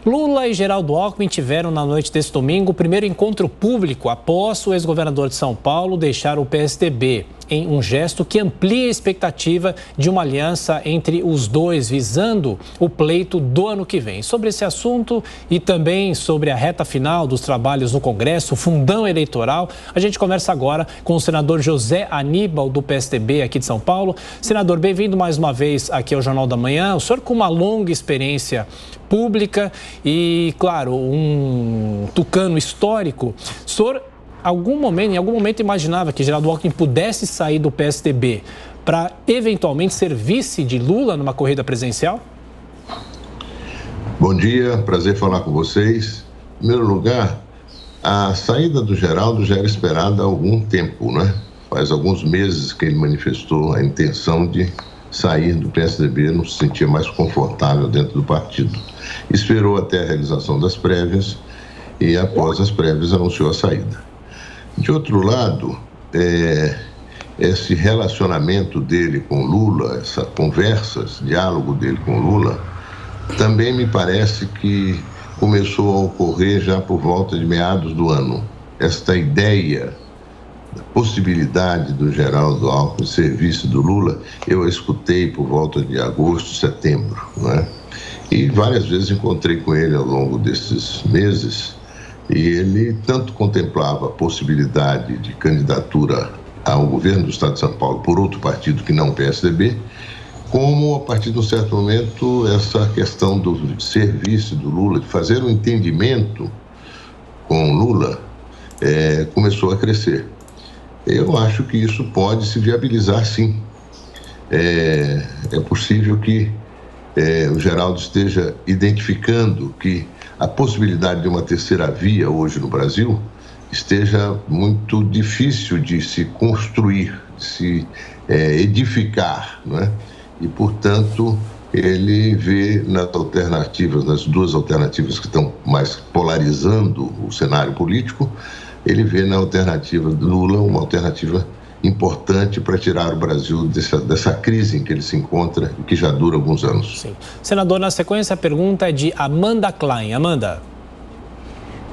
Lula e Geraldo Alckmin tiveram na noite deste domingo o primeiro encontro público após o ex-governador de São Paulo deixar o PSDB, em um gesto que amplia a expectativa de uma aliança entre os dois, visando o pleito do ano que vem. Sobre esse assunto e também sobre a reta final dos trabalhos no Congresso, o fundão eleitoral, a gente conversa agora com o senador José Aníbal, do PSDB aqui de São Paulo. Senador, bem-vindo mais uma vez aqui ao Jornal da Manhã. O senhor com uma longa experiência pública e, claro, um tucano histórico, o senhor em algum momento imaginava que Geraldo Alckmin pudesse sair do PSDB para eventualmente ser vice de Lula numa corrida presidencial? Bom dia, prazer falar com vocês. Em primeiro lugar, a saída do Geraldo já era esperada há algum tempo, né? Faz alguns meses que ele manifestou a intenção de sair do PSDB, não se sentia mais confortável dentro do partido. Esperou até a realização das prévias e, após as prévias, anunciou a saída. De outro lado, esse relacionamento dele com Lula, essa conversa, esse diálogo dele com Lula, também me parece que começou a ocorrer já por volta de meados do ano. Esta ideia, a possibilidade do Geraldo Alckmin ser vice do Lula, eu a escutei por volta de agosto, setembro, né? E várias vezes encontrei com ele ao longo desses meses. E ele tanto contemplava a possibilidade de candidatura ao governo do Estado de São Paulo por outro partido que não o PSDB, como a partir de um certo momento essa questão do serviço do Lula, de fazer um entendimento com Lula, começou a crescer. Eu acho que isso pode se viabilizar, sim. É possível que o Geraldo esteja identificando que a possibilidade de uma terceira via hoje no Brasil esteja muito difícil de se construir, de se edificar, não é? E, portanto, ele vê nas duas alternativas que estão mais polarizando o cenário político, ele vê na alternativa do Lula uma alternativa importante para tirar o Brasil dessa crise em que ele se encontra e que já dura alguns anos. Sim. Senador, na sequência, a pergunta é de Amanda Klein. Amanda.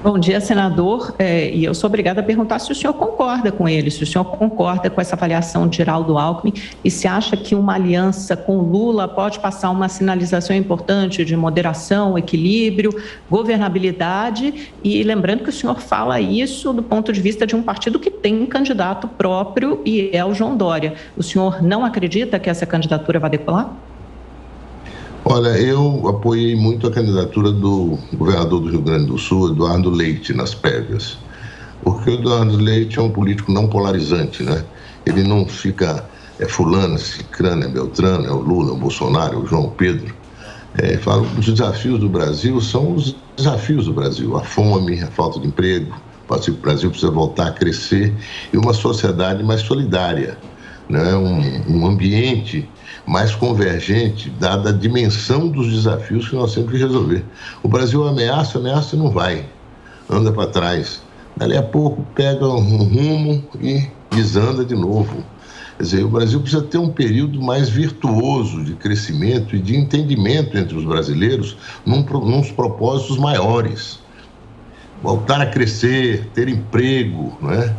Bom dia, senador. E eu sou obrigada a perguntar se o senhor concorda com ele, se o senhor concorda com essa avaliação de Geraldo Alckmin e se acha que uma aliança com Lula pode passar uma sinalização importante de moderação, equilíbrio, governabilidade. E lembrando que o senhor fala isso do ponto de vista de um partido que tem um candidato próprio e é o João Dória. O senhor não acredita que essa candidatura vai decolar? Olha, eu apoiei muito a candidatura do governador do Rio Grande do Sul, Eduardo Leite, nas prévias. Porque o Eduardo Leite é um político não polarizante, né? Ele não fica, fulano, cicrano, Beltrano, é o Lula, o Bolsonaro, o João Pedro. Falo que os desafios do Brasil são os desafios do Brasil. A fome, a falta de emprego, o Brasil precisa voltar a crescer e uma sociedade mais solidária, né? Um ambiente mais convergente, dada a dimensão dos desafios que nós temos que resolver. O Brasil ameaça e não vai, anda para trás. Dali a pouco pega um rumo e desanda de novo. Quer dizer, o Brasil precisa ter um período mais virtuoso de crescimento e de entendimento entre os brasileiros nos propósitos maiores. Voltar a crescer, ter emprego, não é?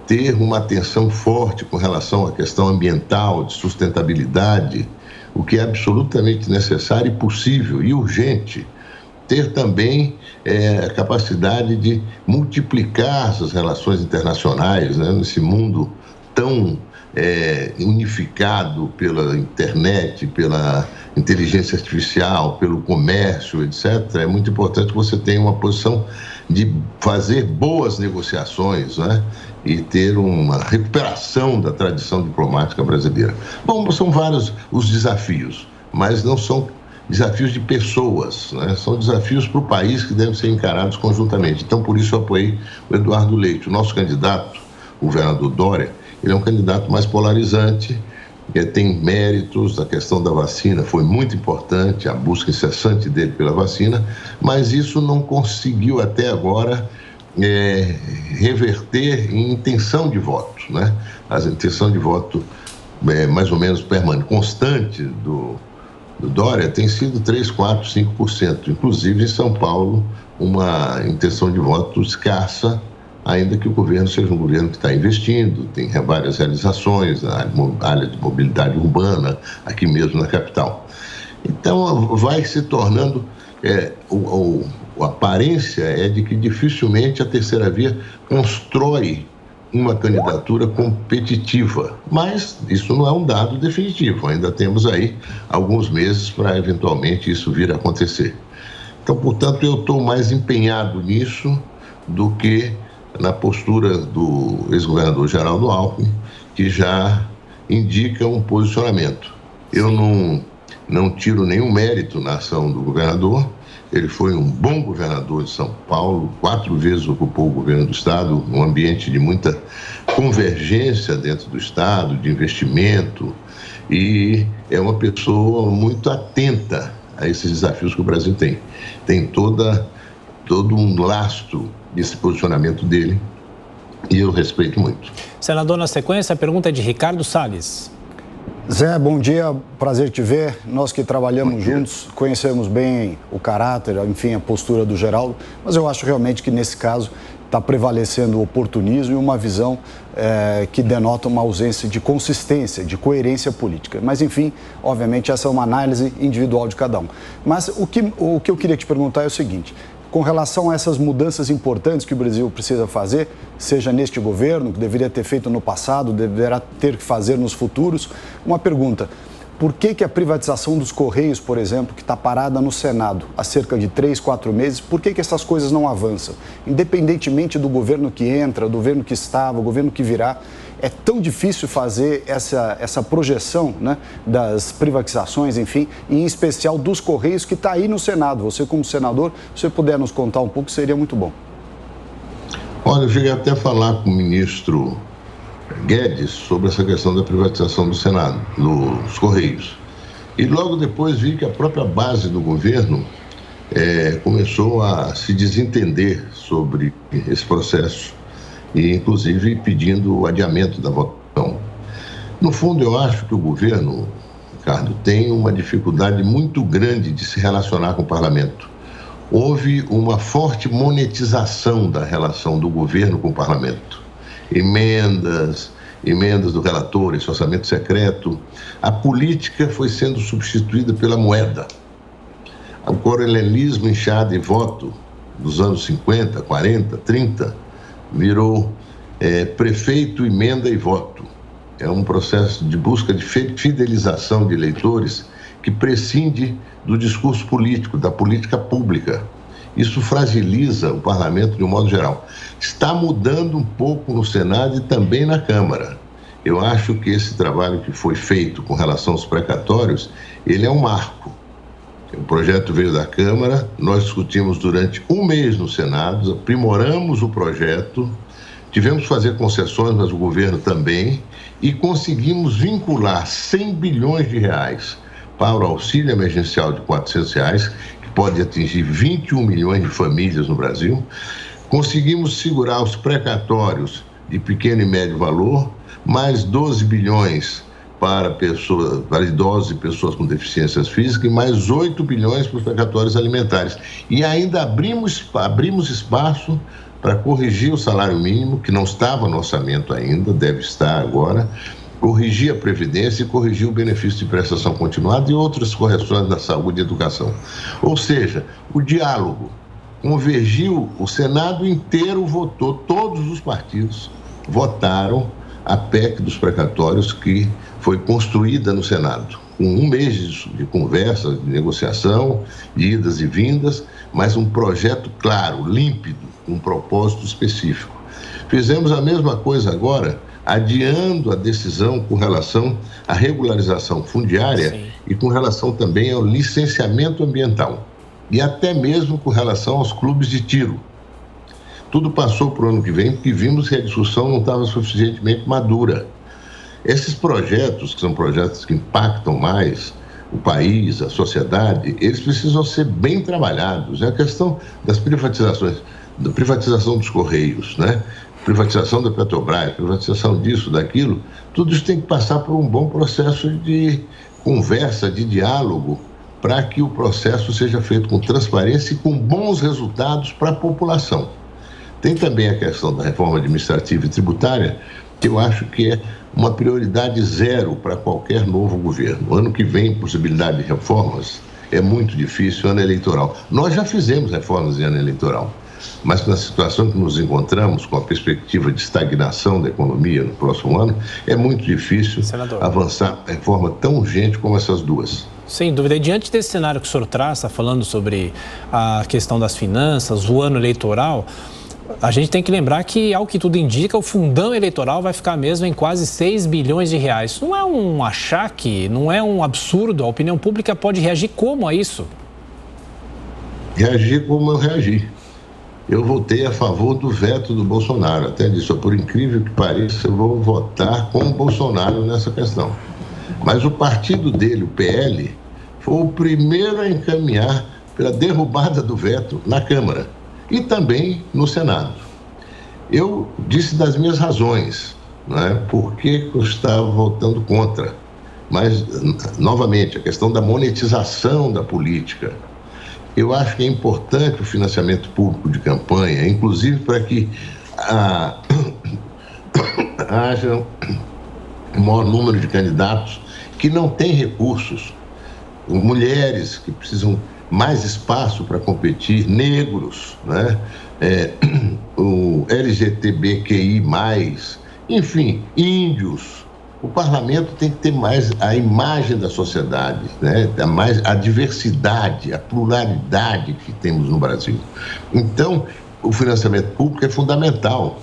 Ter uma atenção forte com relação à questão ambiental, de sustentabilidade, o que é absolutamente necessário e possível e urgente. Ter também a capacidade de multiplicar as relações internacionais, né, nesse mundo tão unificado pela internet, pela inteligência artificial, pelo comércio, etc. É muito importante que você tenha uma posição de fazer boas negociações, né? E ter uma recuperação da tradição diplomática brasileira. Bom, são vários os desafios, mas não são desafios de pessoas, né? São desafios para o país que devem ser encarados conjuntamente. Então, por isso eu apoiei o Eduardo Leite. O nosso candidato, o governador Dória, ele é um candidato mais polarizante, tem méritos, a questão da vacina foi muito importante, a busca incessante dele pela vacina, mas isso não conseguiu até agora reverter em intenção de voto, né? A intenção de voto mais ou menos permanente, constante do do Dória tem sido 3%, 4%, 5%. Inclusive, em São Paulo, uma intenção de voto escassa, ainda que o governo seja um governo que está investindo, tem várias realizações na área de mobilidade urbana, aqui mesmo na capital. Então, vai se tornando... a aparência é de que dificilmente a terceira via constrói uma candidatura competitiva, mas isso não é um dado definitivo, ainda temos aí alguns meses para eventualmente isso vir a acontecer. Então, portanto, eu estou mais empenhado nisso do que na postura do ex-governador Geraldo Alckmin, que já indica um posicionamento. Eu não tiro nenhum mérito na ação do governador. Ele foi um bom governador de São Paulo, 4 vezes ocupou o governo do estado, um ambiente de muita convergência dentro do estado, de investimento, e é uma pessoa muito atenta a esses desafios que o Brasil tem. Tem todo um lastro desse posicionamento dele, e eu respeito muito. Senador, na sequência, a pergunta é de Ricardo Salles. Zé, bom dia, prazer te ver. Nós que trabalhamos juntos, conhecemos bem o caráter, enfim, a postura do Geraldo, mas eu acho realmente que nesse caso está prevalecendo o oportunismo e uma visão que denota uma ausência de consistência, de coerência política. Mas, enfim, obviamente essa é uma análise individual de cada um. Mas o que eu queria te perguntar é o seguinte: com relação a essas mudanças importantes que o Brasil precisa fazer, seja neste governo, que deveria ter feito no passado, deverá ter que fazer nos futuros, uma pergunta: por que a privatização dos Correios, por exemplo, que está parada no Senado há cerca de 3, 4 meses, por que essas coisas não avançam? Independentemente do governo que entra, do governo que estava, do governo que virá, é tão difícil fazer essa projeção, né, das privatizações, enfim, e em especial dos Correios, que está aí no Senado. Você, como senador, se você puder nos contar um pouco, seria muito bom. Olha, eu cheguei até a falar com o ministro Guedes sobre essa questão da privatização do Senado, dos Correios. E logo depois vi que a própria base do governo começou a se desentender sobre esse processo, e inclusive pedindo o adiamento da votação. No fundo, eu acho que o governo, Ricardo, tem uma dificuldade muito grande de se relacionar com o parlamento. Houve uma forte monetização da relação do governo com o parlamento. Emendas do relator, esse orçamento secreto. A política foi sendo substituída pela moeda. O coronelismo, enxada e voto dos anos 50, 40, 30... virou prefeito, emenda e voto. É um processo de busca de fidelização de eleitores que prescinde do discurso político, da política pública. Isso fragiliza o parlamento de um modo geral. Está mudando um pouco no Senado e também na Câmara. Eu acho que esse trabalho que foi feito com relação aos precatórios, ele é um marco. O projeto veio da Câmara, nós discutimos durante um mês no Senado, aprimoramos o projeto, tivemos que fazer concessões, mas o governo também, e conseguimos vincular 100 bilhões de reais para o auxílio emergencial de R$400, que pode atingir 21 milhões de famílias no Brasil. Conseguimos segurar os precatórios de pequeno e médio valor, mais 12 bilhões para idosos e pessoas com deficiências físicas, e mais 8 bilhões para os precatórios alimentares. E ainda abrimos espaço para corrigir o salário mínimo, que não estava no orçamento ainda, deve estar agora, corrigir a Previdência e corrigir o benefício de prestação continuada e outras correções da saúde e educação. Ou seja, o diálogo convergiu, o Senado inteiro votou, todos os partidos votaram a PEC dos precatórios, que foi construída no Senado, com um mês de conversa, de negociação, de idas e vindas, mas um projeto claro, límpido, com um propósito específico. Fizemos a mesma coisa agora, adiando a decisão com relação à regularização fundiária. Sim. E com relação também ao licenciamento ambiental, e até mesmo com relação aos clubes de tiro. Tudo passou para o ano que vem, porque vimos que a discussão não estava suficientemente madura. Esses projetos, que são projetos que impactam mais o país, a sociedade, eles precisam ser bem trabalhados. É a questão das privatizações, da privatização dos Correios, né? Privatização da Petrobras, privatização disso, daquilo. Tudo isso tem que passar por um bom processo de conversa, de diálogo para que o processo seja feito com transparência e com bons resultados para a população. Tem também a questão da reforma administrativa e tributária, que eu acho que é uma prioridade zero para qualquer novo governo. Ano que vem, possibilidade de reformas é muito difícil, ano eleitoral. Nós já fizemos reformas em ano eleitoral, mas na situação que nos encontramos, com a perspectiva de estagnação da economia no próximo ano, é muito difícil avançar a reforma tão urgente como essas duas. Sem dúvida. E diante desse cenário que o senhor traz, está falando sobre a questão das finanças, o ano eleitoral, a gente tem que lembrar que, ao que tudo indica, o fundão eleitoral vai ficar mesmo em quase 6 bilhões de reais. Não é um achaque, não é um absurdo? A opinião pública pode reagir como a isso? Reagir como eu reagi. Eu votei a favor do veto do Bolsonaro. Até disse, por incrível que pareça, eu vou votar com o Bolsonaro nessa questão. Mas o partido dele, o PL, foi o primeiro a encaminhar pela derrubada do veto na Câmara e também no Senado. Eu disse das minhas razões, né, por que eu estava votando contra. Mas, novamente, a questão da monetização da política. Eu acho que é importante o financiamento público de campanha, inclusive para que haja um maior número de candidatos que não têm recursos, mulheres que precisam mais espaço para competir, negros, né? O LGBTQI+, enfim, índios. O parlamento tem que ter mais a imagem da sociedade, né? Mais a diversidade, a pluralidade que temos no Brasil. Então, o financiamento público é fundamental.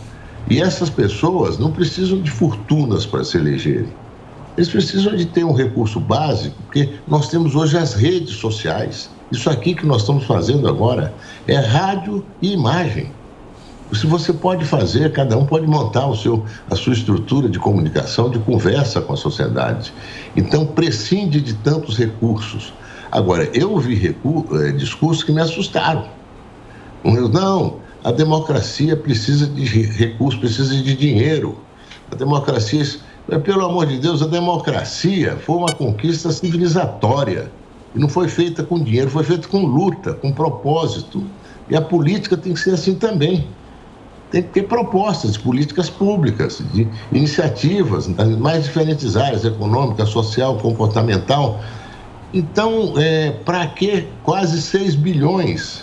E essas pessoas não precisam de fortunas para se elegerem. Eles precisam de ter um recurso básico, porque nós temos hoje as redes sociais. Isso aqui que nós estamos fazendo agora é rádio e imagem. Se você pode fazer, cada um pode montar a sua estrutura de comunicação, de conversa com a sociedade. Então, prescinde de tantos recursos. Agora, eu ouvi discursos que me assustaram. Não, a democracia precisa de recursos, precisa de dinheiro. A democracia, pelo amor de Deus, a democracia foi uma conquista civilizatória. E não foi feita com dinheiro, foi feita com luta, com propósito. E a política tem que ser assim também. Tem que ter propostas de políticas públicas, de iniciativas nas mais diferentes áreas, econômica, social, comportamental. Então, para que quase 6 bilhões?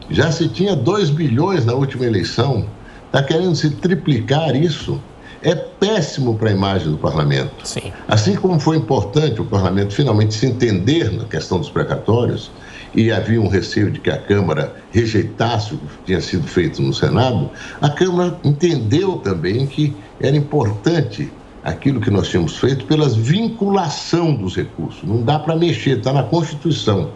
Já se tinha 2 bilhões na última eleição. Está querendo se triplicar isso? É péssimo para a imagem do parlamento. Sim. Assim como foi importante o parlamento finalmente se entender na questão dos precatórios, e havia um receio de que a Câmara rejeitasse o que tinha sido feito no Senado, a Câmara entendeu também que era importante aquilo que nós tínhamos feito pela vinculação dos recursos. Não dá para mexer, está na Constituição.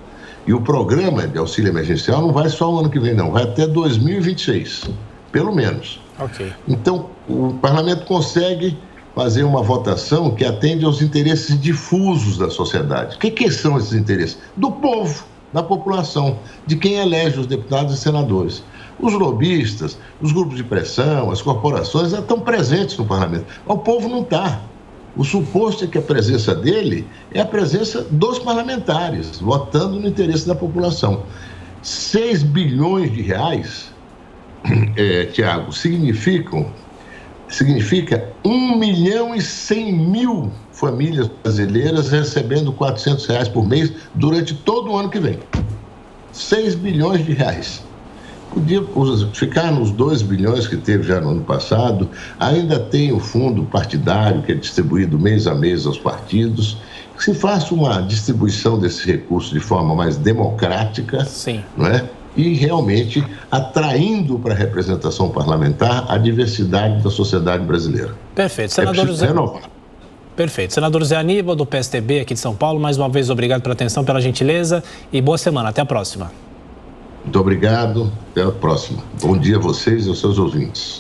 E o programa de auxílio emergencial não vai só o ano que vem, não, vai até 2026, pelo menos. Okay. Então, o parlamento consegue fazer uma votação que atende aos interesses difusos da sociedade. O que são esses interesses? Do povo, da população, de quem elege os deputados e senadores. Os lobistas, os grupos de pressão, as corporações já estão presentes no parlamento. O povo não está. O suposto é que a presença dele é a presença dos parlamentares, votando no interesse da população. 6 bilhões de reais, Tiago, significa 1.100.000 famílias brasileiras recebendo R$400 por mês durante todo o ano que vem. 6 bilhões de reais. Podia ficar nos 2 bilhões que teve já no ano passado. Ainda tem o fundo partidário que é distribuído mês a mês aos partidos. Que se faça uma distribuição desses recursos de forma mais democrática. Sim. Não é? E realmente atraindo para a representação parlamentar a diversidade da sociedade brasileira. Perfeito. Senador José... Perfeito. Senador Zé Aníbal, do PSDB aqui de São Paulo, mais uma vez obrigado pela atenção, pela gentileza e boa semana. Até a próxima. Muito obrigado. Até a próxima. Bom dia a vocês e aos seus ouvintes.